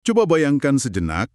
Coba bayangkan sejenak,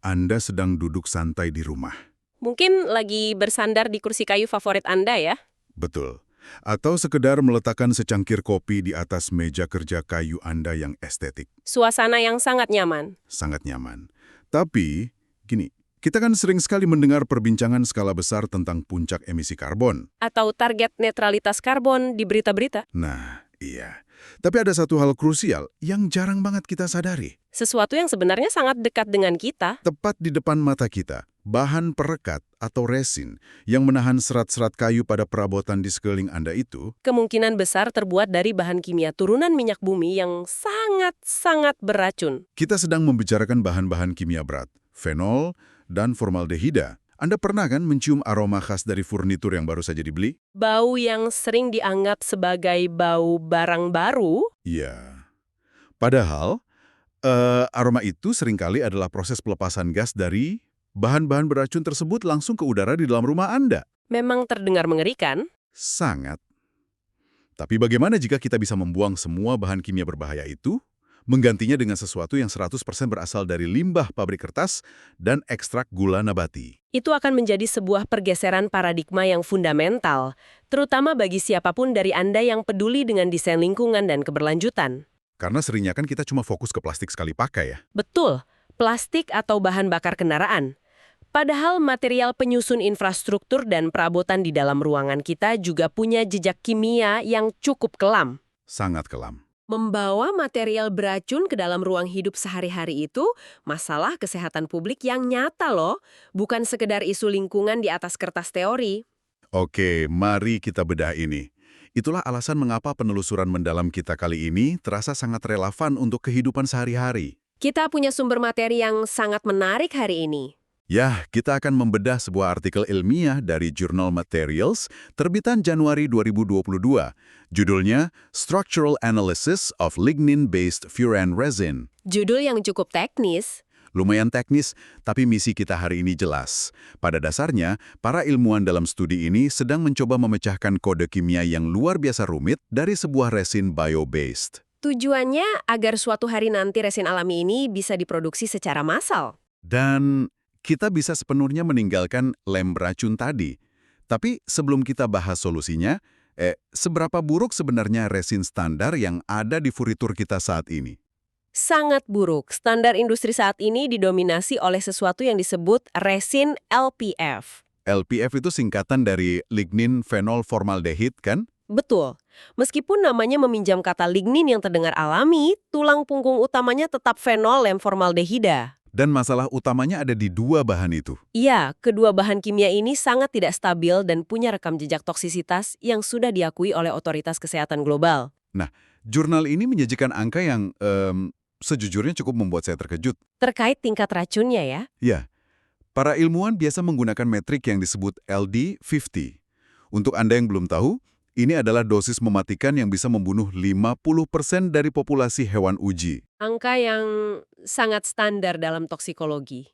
Anda sedang duduk santai di rumah. Mungkin lagi bersandar di kursi kayu favorit Anda ya? Betul. Atau sekedar meletakkan secangkir kopi di atas meja kerja kayu Anda yang estetik. Suasana yang sangat nyaman. Sangat nyaman. Tapi, gini, kita kan sering sekali mendengar perbincangan skala besar tentang puncak emisi karbon. Atau target netralitas karbon di berita-berita. Nah, iya. Tapi ada satu hal krusial yang jarang banget kita sadari. Sesuatu yang sebenarnya sangat dekat dengan kita. Tepat di depan mata kita, bahan perekat atau resin yang menahan serat-serat kayu pada perabotan di sekeliling Anda itu, Kemungkinan besar terbuat dari bahan kimia turunan minyak bumi yang sangat-sangat beracun. kita sedang membicarakan bahan-bahan kimia berat, fenol dan formaldehida. Anda pernah kan mencium aroma khas dari furnitur yang baru saja dibeli? Bau yang sering dianggap sebagai bau barang baru. Iya. Padahal, aroma itu seringkali adalah proses pelepasan gas dari bahan-bahan beracun tersebut langsung ke udara di dalam rumah Anda. Memang terdengar mengerikan. Sangat. Tapi bagaimana jika kita bisa membuang semua bahan kimia berbahaya itu, menggantinya dengan sesuatu yang 100% berasal dari limbah pabrik kertas dan ekstrak gula nabati? Itu akan menjadi sebuah pergeseran paradigma yang fundamental, terutama bagi siapapun dari Anda yang peduli dengan desain lingkungan dan keberlanjutan. Karena seringnya kan kita cuma fokus ke plastik sekali pakai ya. Betul, plastik atau bahan bakar kendaraan. Padahal material penyusun infrastruktur dan perabotan di dalam ruangan kita juga punya jejak kimia yang cukup kelam. Sangat kelam. Membawa material beracun ke dalam ruang hidup sehari-hari itu masalah kesehatan publik yang nyata loh, bukan sekedar isu lingkungan di atas kertas teori. Oke, mari kita bedah ini. Itulah alasan mengapa penelusuran mendalam kita kali ini terasa sangat relevan untuk kehidupan sehari-hari. Kita punya sumber materi yang sangat menarik hari ini. Ya, kita akan membedah sebuah artikel ilmiah dari Journal Materials terbitan Januari 2022. Judulnya Structural Analysis of Lignin-Based Furan Resin. Judul yang cukup teknis. Lumayan teknis, tapi misi kita hari ini jelas. Pada dasarnya, para ilmuwan dalam studi ini sedang mencoba memecahkan kode kimia yang luar biasa rumit dari sebuah resin bio-based. Tujuannya agar suatu hari nanti resin alami ini bisa diproduksi secara massal. Dan kita bisa sepenuhnya meninggalkan lem beracun tadi. Tapi sebelum kita bahas solusinya, seberapa buruk sebenarnya resin standar yang ada di furnitur kita saat ini? Sangat buruk. Standar industri saat ini didominasi oleh sesuatu yang disebut resin LPF. LPF itu singkatan dari lignin phenol formaldehid, kan? Betul. Meskipun namanya meminjam kata lignin yang terdengar alami, tulang punggung utamanya tetap fenol lem formaldehida. Dan masalah utamanya ada di dua bahan itu. Iya, kedua bahan kimia ini sangat tidak stabil dan punya rekam jejak toksisitas yang sudah diakui oleh otoritas kesehatan global. Nah, jurnal ini menyajikan angka yang sejujurnya cukup membuat saya terkejut. Terkait tingkat racunnya ya. Ya, para ilmuwan biasa menggunakan metrik yang disebut LD50. Untuk Anda yang belum tahu, ini adalah dosis mematikan yang bisa membunuh 50% dari populasi hewan uji. Angka yang sangat standar dalam toksikologi.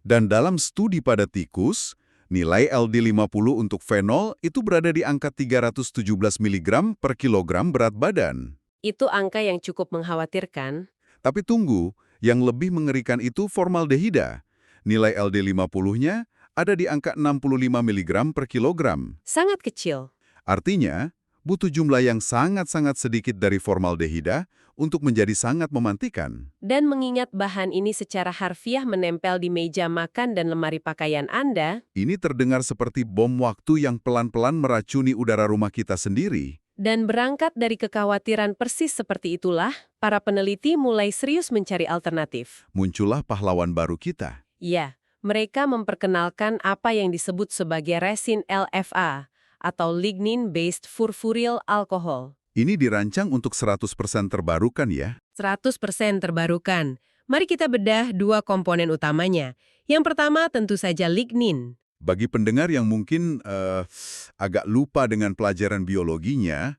Dan dalam studi pada tikus, nilai LD50 untuk fenol itu berada di angka 317 mg per kilogram berat badan. Itu angka yang cukup mengkhawatirkan. Tapi tunggu, yang lebih mengerikan itu formaldehida. Nilai LD50-nya ada di angka 65 mg per kilogram. Sangat kecil. Artinya, butuh jumlah yang sangat-sangat sedikit dari formaldehida untuk menjadi sangat mematikan. Dan mengingat bahan ini secara harfiah menempel di meja makan dan lemari pakaian Anda, Ini terdengar seperti bom waktu yang pelan-pelan meracuni udara rumah kita sendiri. dan berangkat dari kekhawatiran persis seperti itulah, para peneliti mulai serius mencari alternatif. Muncullah pahlawan baru kita. Ya, mereka memperkenalkan apa yang disebut sebagai resin LFA, atau lignin-based furfuryl alcohol. Ini dirancang untuk 100% terbarukan ya. 100% terbarukan. Mari kita bedah dua komponen utamanya. Yang pertama tentu saja lignin. Bagi pendengar yang mungkin agak lupa dengan pelajaran biologinya,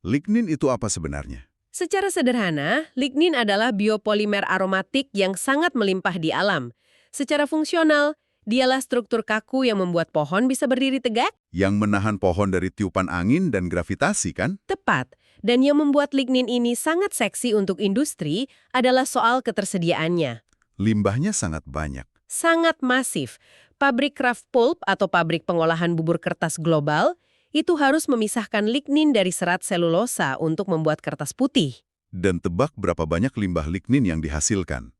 lignin itu apa sebenarnya? Secara sederhana, lignin adalah biopolimer aromatik yang sangat melimpah di alam. Secara fungsional, dialah struktur kaku yang membuat pohon bisa berdiri tegak. Yang menahan pohon dari tiupan angin dan gravitasi kan? Tepat. Dan yang membuat lignin ini sangat seksi untuk industri adalah soal ketersediaannya. Limbahnya sangat banyak. Sangat masif. Pabrik kraft pulp atau pabrik pengolahan bubur kertas global itu harus memisahkan lignin dari serat selulosa untuk membuat kertas putih. Dan tebak berapa banyak limbah lignin yang dihasilkan.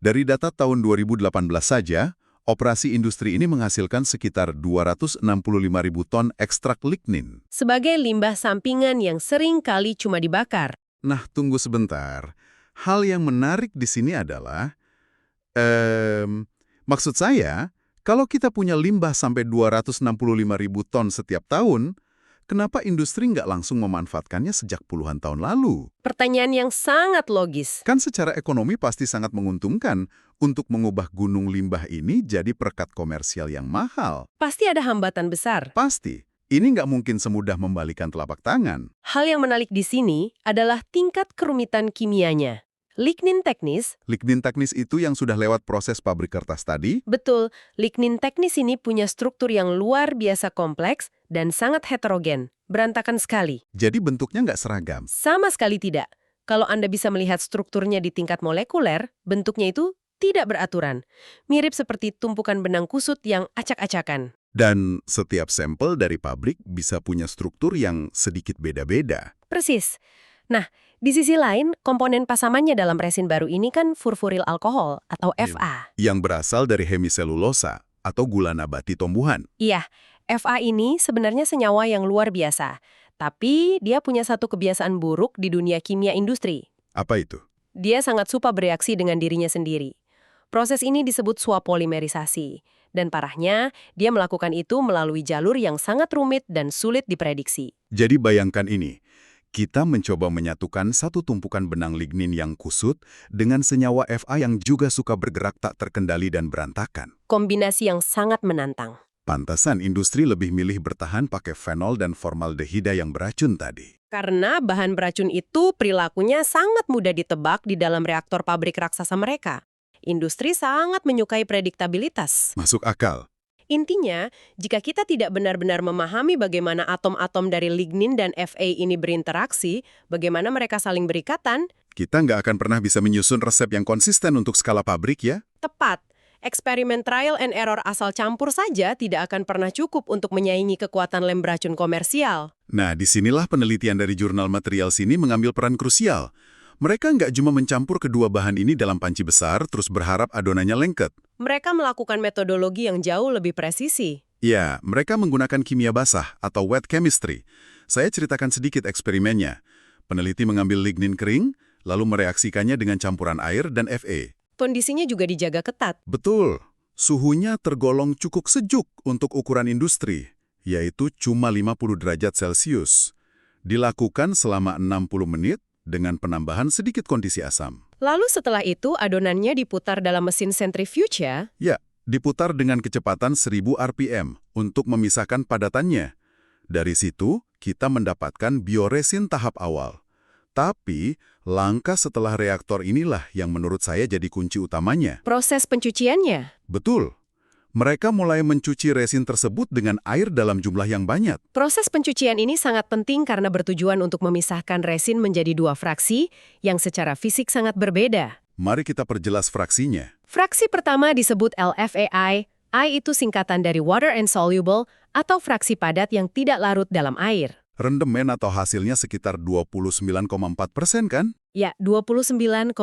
Dari data tahun 2018 saja, operasi industri ini menghasilkan sekitar 265.000 ton ekstrak lignin. Sebagai limbah sampingan yang sering kali cuma dibakar. Nah, tunggu sebentar. Hal yang menarik di sini adalah, maksud saya, kalau kita punya limbah sampai 265.000 ton setiap tahun, kenapa industri nggak langsung memanfaatkannya sejak puluhan tahun lalu? Pertanyaan yang sangat logis. Kan secara ekonomi pasti sangat menguntungkan untuk mengubah gunung limbah ini jadi perekat komersial yang mahal. Pasti ada hambatan besar. Pasti. Ini nggak mungkin semudah membalikan telapak tangan. Hal yang menarik di sini adalah tingkat kerumitan kimianya. Lignin teknis, Lignin teknis itu yang sudah lewat proses pabrik kertas tadi, betul, lignin teknis ini punya struktur yang luar biasa kompleks dan sangat heterogen, berantakan sekali. jadi bentuknya nggak seragam. Sama sekali tidak. Kalau Anda bisa melihat strukturnya di tingkat molekuler, bentuknya itu tidak beraturan. Mirip seperti tumpukan benang kusut yang acak-acakan. Dan setiap sampel dari pabrik bisa punya struktur yang sedikit beda-beda. Persis. Nah, di sisi lain, komponen pasamannya dalam resin baru ini kan furfuril alkohol atau FA. Yang berasal dari hemiselulosa atau gula nabati tumbuhan. Iya, FA ini sebenarnya senyawa yang luar biasa. Tapi dia punya satu kebiasaan buruk di dunia kimia industri. Apa itu? Dia sangat suka bereaksi dengan dirinya sendiri. Proses ini disebut swapolimerisasi. Dan parahnya, dia melakukan itu melalui jalur yang sangat rumit dan sulit diprediksi. Jadi bayangkan ini. Kita mencoba menyatukan satu tumpukan benang lignin yang kusut dengan senyawa FA yang juga suka bergerak tak terkendali dan berantakan. Kombinasi yang sangat menantang. Pantasan industri lebih milih bertahan pakai fenol dan formaldehida yang beracun tadi. Karena bahan beracun itu perilakunya sangat mudah ditebak di dalam reaktor pabrik raksasa mereka. Industri sangat menyukai prediktabilitas. Masuk akal. Intinya, jika kita tidak benar-benar memahami bagaimana atom-atom dari lignin dan FA ini berinteraksi, bagaimana mereka saling berikatan, Kita nggak akan pernah bisa menyusun resep yang konsisten untuk skala pabrik ya? tepat. Eksperimen trial and error asal campur saja tidak akan pernah cukup untuk menyaingi kekuatan lem beracun komersial. Nah, disinilah penelitian dari jurnal material sini mengambil peran krusial. Mereka nggak cuma mencampur kedua bahan ini dalam panci besar terus berharap adonannya lengket. Mereka melakukan metodologi yang jauh lebih presisi. Ya, mereka menggunakan kimia basah atau wet chemistry. Saya ceritakan sedikit eksperimennya. Peneliti mengambil lignin kering, lalu mereaksikannya dengan campuran air dan Fa. Kondisinya juga dijaga ketat. Betul, suhunya tergolong cukup sejuk untuk ukuran industri, yaitu cuma 50 derajat Celcius. Dilakukan selama 60 menit dengan penambahan sedikit kondisi asam. Lalu setelah itu adonannya diputar dalam mesin centrifuge ya? Ya, diputar dengan kecepatan 1000 rpm untuk memisahkan padatannya. Dari situ, kita mendapatkan bioresin tahap awal. Tapi, langkah setelah reaktor inilah yang menurut saya jadi kunci utamanya. Proses pencuciannya. Betul. Mereka mulai mencuci resin tersebut dengan air dalam jumlah yang banyak. Proses pencucian ini sangat penting karena bertujuan untuk memisahkan resin menjadi dua fraksi yang secara fisik sangat berbeda. Mari kita perjelas fraksinya. Fraksi pertama disebut LFAI. I itu singkatan dari water insoluble atau fraksi padat yang tidak larut dalam air. Rendemen atau hasilnya sekitar 29,4% kan? Ya, 29,4%.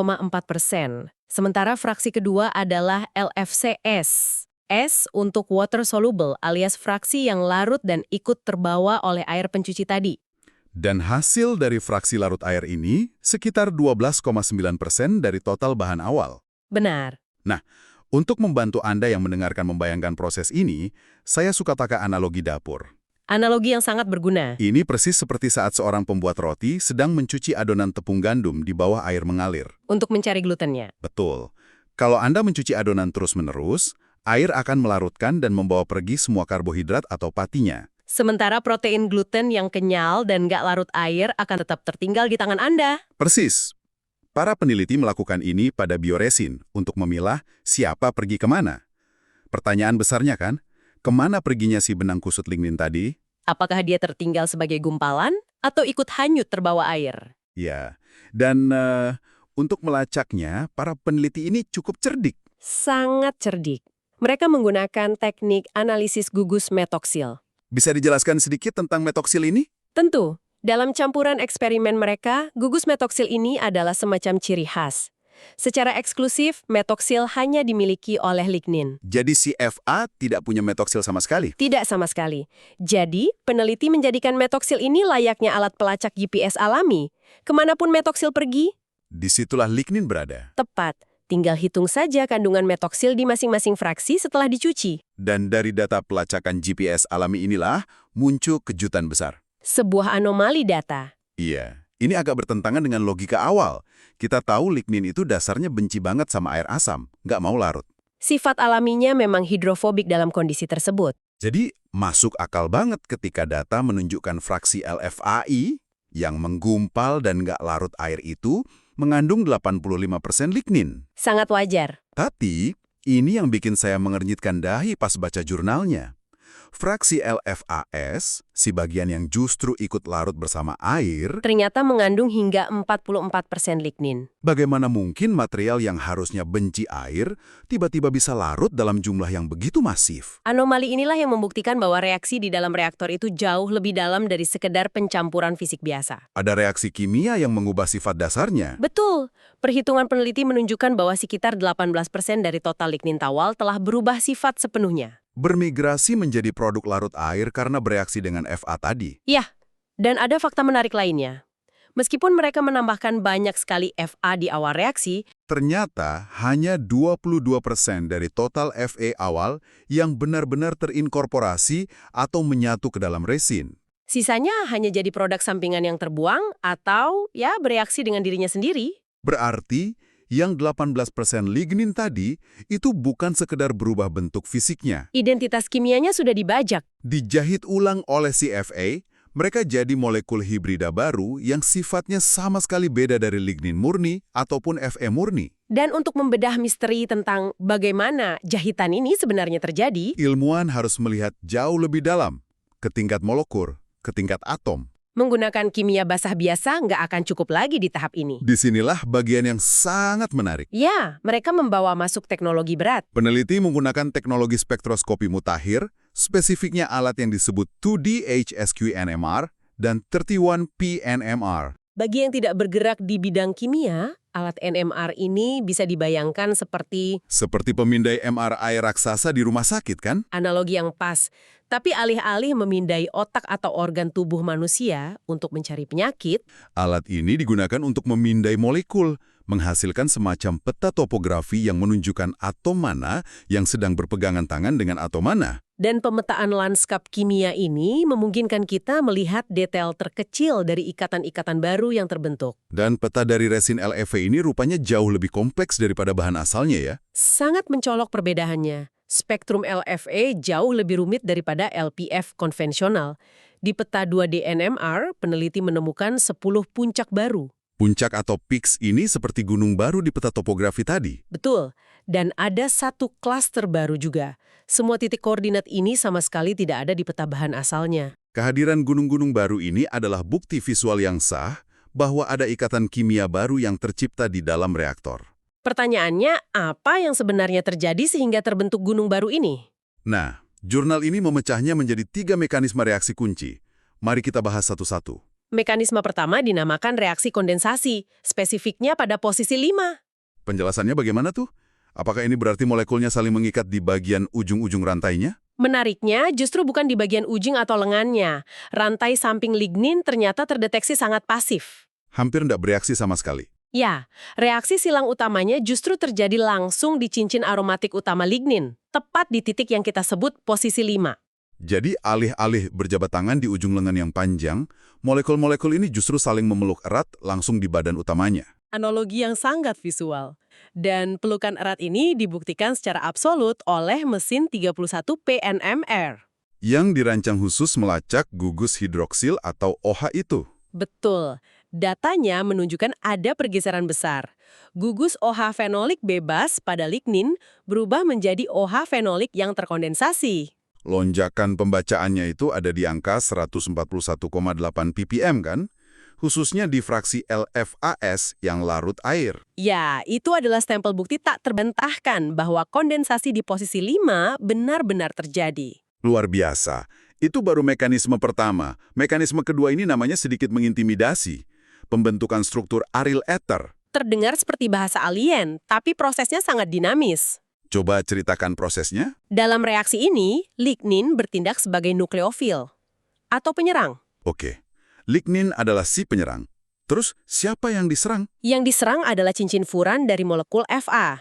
Sementara fraksi kedua adalah LFCS. S untuk water soluble alias fraksi yang larut dan ikut terbawa oleh air pencuci tadi. Dan hasil dari fraksi larut air ini sekitar 12,9% dari total bahan awal. Benar. Nah, untuk membantu Anda yang mendengarkan membayangkan proses ini, saya suka pakai analogi dapur. Analogi yang sangat berguna. Ini persis seperti saat seorang pembuat roti sedang mencuci adonan tepung gandum di bawah air mengalir. Untuk mencari glutennya. Betul. Kalau Anda mencuci adonan terus-menerus, air akan melarutkan dan membawa pergi semua karbohidrat atau patinya. Sementara protein gluten yang kenyal dan nggak larut air akan tetap tertinggal di tangan Anda. Persis. Para peneliti melakukan ini pada bioresin untuk memilah siapa pergi kemana. Pertanyaan besarnya kan, kemana perginya si benang kusut lignin tadi? Apakah dia tertinggal sebagai gumpalan atau ikut hanyut terbawa air? Ya, dan untuk melacaknya, para peneliti ini cukup cerdik. Sangat cerdik. Mereka menggunakan teknik analisis gugus metoksil. Bisa dijelaskan sedikit tentang metoksil ini? Tentu, dalam campuran eksperimen mereka, gugus metoksil ini adalah semacam ciri khas. Secara eksklusif, metoksil hanya dimiliki oleh lignin. Jadi si FA tidak punya metoksil sama sekali? Tidak sama sekali. Jadi, peneliti menjadikan metoksil ini layaknya alat pelacak GPS alami. Kemanapun metoksil pergi, Disitulah lignin berada. tepat. Tinggal hitung saja kandungan metoksil di masing-masing fraksi setelah dicuci. Dan dari data pelacakan GPS alami inilah muncul kejutan besar. Sebuah anomali data. Iya, ini agak bertentangan dengan logika awal. Kita tahu lignin itu dasarnya benci banget sama air asam, nggak mau larut. Sifat alaminya memang hidrofobik dalam kondisi tersebut. Jadi, masuk akal banget ketika data menunjukkan fraksi LFAI yang menggumpal dan nggak larut air itu mengandung 85% lignin. Sangat wajar. Tapi, ini yang bikin saya mengernyitkan dahi pas baca jurnalnya. Fraksi LFAS, si bagian yang justru ikut larut bersama air, Ternyata mengandung hingga 44% lignin. bagaimana mungkin material yang harusnya benci air tiba-tiba bisa larut dalam jumlah yang begitu masif? Anomali inilah yang membuktikan bahwa reaksi di dalam reaktor itu jauh lebih dalam dari sekedar pencampuran fisik biasa. Ada reaksi kimia yang mengubah sifat dasarnya. Betul. Perhitungan peneliti menunjukkan bahwa sekitar 18% dari total lignin tawal telah berubah sifat sepenuhnya. Bermigrasi menjadi produk larut air karena bereaksi dengan FA tadi. Ya, dan ada fakta menarik lainnya. Meskipun mereka menambahkan banyak sekali FA di awal reaksi, Ternyata hanya 22% dari total Fa awal yang benar-benar terinkorporasi atau menyatu ke dalam resin. sisanya hanya jadi produk sampingan yang terbuang atau ya bereaksi dengan dirinya sendiri. Berarti yang 18% lignin tadi itu bukan sekedar berubah bentuk fisiknya. Identitas kimianya sudah dibajak. Dijahit ulang oleh si Fa, mereka jadi molekul hibrida baru yang sifatnya sama sekali beda dari lignin murni ataupun Fe murni. Dan untuk membedah misteri tentang bagaimana jahitan ini sebenarnya terjadi, Ilmuwan harus melihat jauh lebih dalam, ke tingkat molekul, ke tingkat atom. menggunakan kimia basah biasa nggak akan cukup lagi di tahap ini. Disinilah bagian yang sangat menarik. Ya, mereka membawa masuk teknologi berat. Peneliti menggunakan teknologi spektroskopi mutakhir, spesifiknya alat yang disebut 2D HSQ-NMR dan 31P NMR. Bagi yang tidak bergerak di bidang kimia, alat NMR ini bisa dibayangkan seperti Seperti pemindai MRI raksasa di rumah sakit, kan? analogi yang pas. Tapi alih-alih memindai otak atau organ tubuh manusia untuk mencari penyakit, Alat ini digunakan untuk memindai molekul, menghasilkan semacam peta topografi yang menunjukkan atom mana yang sedang berpegangan tangan dengan atom mana. dan pemetaan lanskap kimia ini memungkinkan kita melihat detail terkecil dari ikatan-ikatan baru yang terbentuk. Dan peta dari resin LFA ini rupanya jauh lebih kompleks daripada bahan asalnya ya. Sangat mencolok perbedaannya. Spektrum LFA jauh lebih rumit daripada LPF konvensional. Di peta 2D NMR, peneliti menemukan 10 puncak baru. Puncak atau peaks ini seperti gunung baru di peta topografi tadi. Betul, dan ada satu klaster baru juga. Semua titik koordinat ini sama sekali tidak ada di peta bahan asalnya. Kehadiran gunung-gunung baru ini adalah bukti visual yang sah bahwa ada ikatan kimia baru yang tercipta di dalam reaktor. Pertanyaannya, apa yang sebenarnya terjadi sehingga terbentuk gunung baru ini? Nah, jurnal ini memecahnya menjadi 3 mekanisme reaksi kunci. Mari kita bahas satu-satu. Mekanisme pertama dinamakan reaksi kondensasi, spesifiknya pada posisi 5. Penjelasannya bagaimana tuh? Apakah ini berarti molekulnya saling mengikat di bagian ujung-ujung rantainya? Menariknya, justru bukan di bagian ujung atau lengannya. Rantai samping lignin ternyata terdeteksi sangat pasif. Hampir tidak bereaksi sama sekali. Ya, reaksi silang utamanya justru terjadi langsung di cincin aromatik utama lignin, tepat di titik yang kita sebut posisi 5. Jadi alih-alih berjabat tangan di ujung lengan yang panjang, molekul-molekul ini justru saling memeluk erat langsung di badan utamanya. Analogi yang sangat visual. Dan pelukan erat ini dibuktikan secara absolut oleh mesin 31P NMR. Yang dirancang khusus melacak gugus hidroksil atau OH itu. Betul. Datanya menunjukkan ada pergeseran besar. Gugus OH fenolik bebas pada lignin berubah menjadi OH fenolik yang terkondensasi. Lonjakan pembacaannya itu ada di angka 141,8 ppm kan? Khususnya di fraksi LFAS yang larut air. Ya, itu adalah stempel bukti tak terbantahkan bahwa kondensasi di posisi 5 benar-benar terjadi. Luar biasa. Itu baru mekanisme pertama. Mekanisme kedua ini namanya sedikit mengintimidasi. Pembentukan struktur Aryl ether. Terdengar seperti bahasa alien, tapi prosesnya sangat dinamis. Coba ceritakan prosesnya. Dalam reaksi ini, lignin bertindak sebagai nukleofil atau penyerang. Oke. Lignin adalah si penyerang. Terus, siapa yang diserang? Yang diserang adalah cincin furan dari molekul Fa.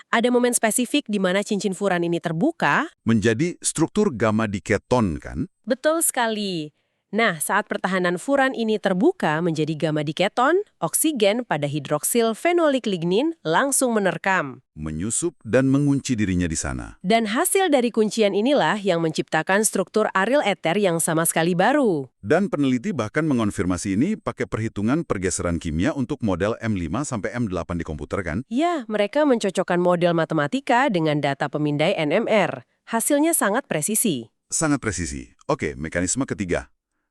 Ada momen spesifik di mana cincin furan ini terbuka. Menjadi struktur gamma diketon, kan? Betul sekali. Nah, saat pertahanan furan ini terbuka menjadi gamma diketon, oksigen pada hidroksil fenolik lignin langsung menerkam. Menyusup dan mengunci dirinya di sana. Dan hasil dari kuncian inilah yang menciptakan struktur aryl ether yang sama sekali baru. Dan peneliti bahkan mengonfirmasi ini pakai perhitungan pergeseran kimia untuk model M5 sampai M8 di komputer, kan? Ya, mereka mencocokkan model matematika dengan data pemindai NMR. Hasilnya sangat presisi. Sangat presisi. Oke, mekanisme ketiga.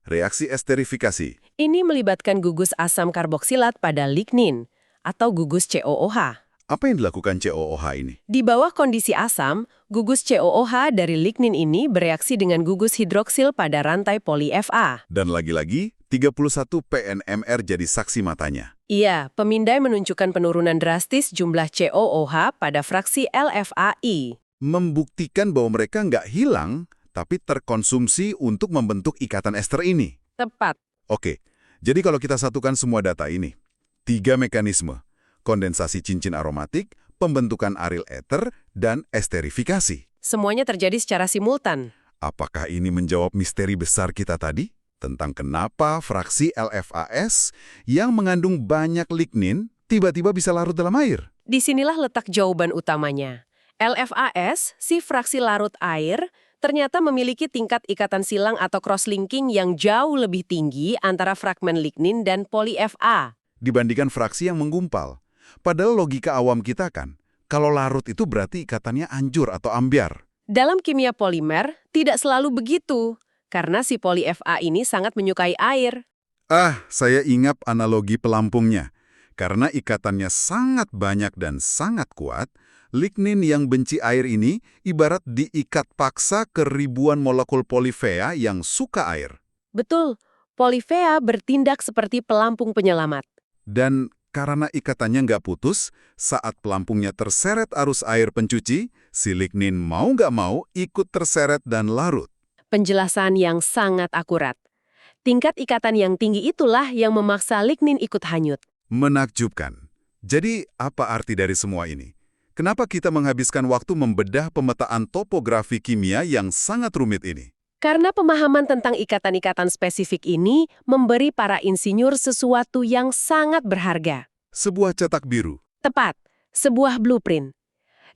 Reaksi esterifikasi. Ini melibatkan gugus asam karboksilat pada lignin atau gugus COOH. Apa yang dilakukan COOH ini? Di bawah kondisi asam, gugus COOH dari lignin ini bereaksi dengan gugus hidroksil pada rantai poli Fa. Dan lagi-lagi, 31 PNMR jadi saksi matanya. Iya, pemindai menunjukkan penurunan drastis jumlah COOH pada fraksi LFAI. Membuktikan bahwa mereka nggak hilang, tapi terkonsumsi untuk membentuk ikatan ester ini. Tepat. Oke, jadi kalau kita satukan semua data ini, 3 mekanisme, kondensasi cincin aromatik, pembentukan aryl ether, dan esterifikasi. Semuanya terjadi secara simultan. Apakah ini menjawab misteri besar kita tadi? Tentang kenapa fraksi LFAS yang mengandung banyak lignin tiba-tiba bisa larut dalam air? Disinilah letak jawaban utamanya. LFAS, si fraksi larut air, ternyata memiliki tingkat ikatan silang atau cross-linking yang jauh lebih tinggi antara fragmen lignin dan poli Fa. Dibandingkan fraksi yang menggumpal. Padahal logika awam kita kan, kalau larut itu berarti ikatannya anjur atau ambyar. Dalam kimia polimer, tidak selalu begitu, karena si poli Fa ini sangat menyukai air. Saya ingat analogi pelampungnya. Karena ikatannya sangat banyak dan sangat kuat, lignin yang benci air ini ibarat diikat paksa ke ribuan molekul polifea yang suka air. Betul, polifea bertindak seperti pelampung penyelamat. Dan karena ikatannya nggak putus, saat pelampungnya terseret arus air pencuci, si lignin mau nggak mau ikut terseret dan larut. Penjelasan yang sangat akurat. Tingkat ikatan yang tinggi itulah yang memaksa lignin ikut hanyut. Menakjubkan. Jadi, apa arti dari semua ini? Kenapa kita menghabiskan waktu membedah pemetaan topografi kimia yang sangat rumit ini? Karena pemahaman tentang ikatan-ikatan spesifik ini memberi para insinyur sesuatu yang sangat berharga. Sebuah cetak biru. Tepat, sebuah blueprint.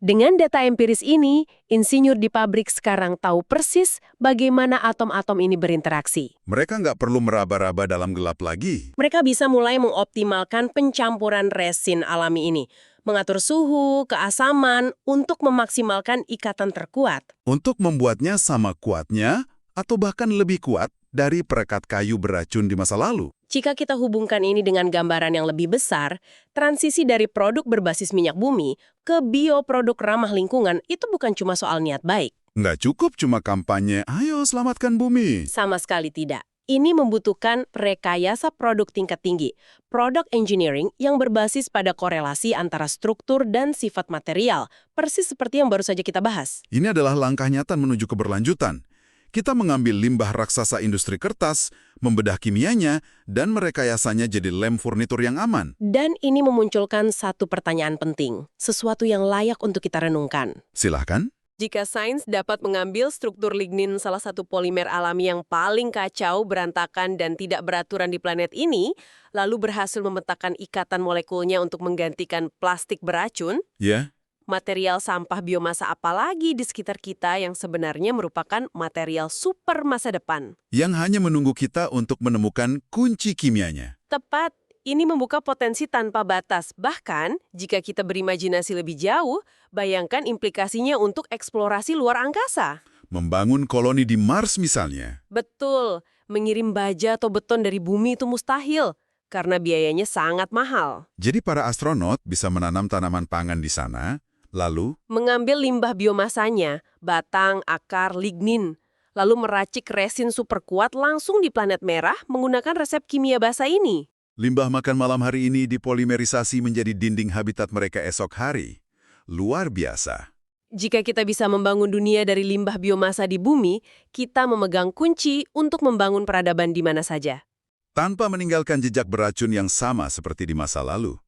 Dengan data empiris ini, insinyur di pabrik sekarang tahu persis bagaimana atom-atom ini berinteraksi. Mereka nggak perlu meraba-raba dalam gelap lagi. Mereka bisa mulai mengoptimalkan pencampuran resin alami ini, mengatur suhu, keasaman, untuk memaksimalkan ikatan terkuat. Untuk membuatnya sama kuatnya, atau bahkan lebih kuat dari perekat kayu beracun di masa lalu. Jika kita hubungkan ini dengan gambaran yang lebih besar, transisi dari produk berbasis minyak bumi ke bioproduk ramah lingkungan itu bukan cuma soal niat baik. Nggak cukup cuma kampanye, ayo selamatkan bumi. Sama sekali tidak. Ini membutuhkan rekayasa produk tingkat tinggi, product engineering yang berbasis pada korelasi antara struktur dan sifat material, persis seperti yang baru saja kita bahas. Ini adalah langkah nyata menuju keberlanjutan. Kita mengambil limbah raksasa industri kertas, membedah kimianya, dan merekayasanya jadi lem furnitur yang aman. Dan ini memunculkan satu pertanyaan penting, sesuatu yang layak untuk kita renungkan. Silahkan. Jika sains dapat mengambil struktur lignin, salah satu polimer alami yang paling kacau, berantakan, dan tidak beraturan di planet ini, lalu berhasil memetakan ikatan molekulnya untuk menggantikan plastik beracun, Ya. material sampah biomasa apa lagi di sekitar kita yang sebenarnya merupakan material super masa depan? Yang hanya menunggu kita untuk menemukan kunci kimianya. Tepat, ini membuka potensi tanpa batas. Bahkan, jika kita berimajinasi lebih jauh, bayangkan implikasinya untuk eksplorasi luar angkasa. Membangun koloni di Mars misalnya. Betul, mengirim baja atau beton dari bumi itu mustahil, karena biayanya sangat mahal. Jadi para astronot bisa menanam tanaman pangan di sana, lalu Mengambil limbah biomasanya, batang, akar, lignin, lalu meracik resin super kuat langsung di planet merah menggunakan resep kimia basa ini. limbah makan malam hari ini dipolimerisasi menjadi dinding habitat mereka esok hari. Luar biasa. Jika kita bisa membangun dunia dari limbah biomasa di bumi, kita memegang kunci untuk membangun peradaban di mana saja. Tanpa meninggalkan jejak beracun yang sama seperti di masa lalu.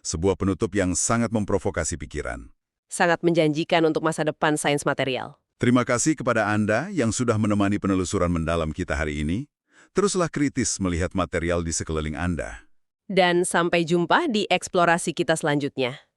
Sebuah penutup yang sangat memprovokasi pikiran. Sangat menjanjikan untuk masa depan sains material. Terima kasih kepada Anda yang sudah menemani penelusuran mendalam kita hari ini. Teruslah kritis melihat material di sekeliling Anda. Dan sampai jumpa di eksplorasi kita selanjutnya.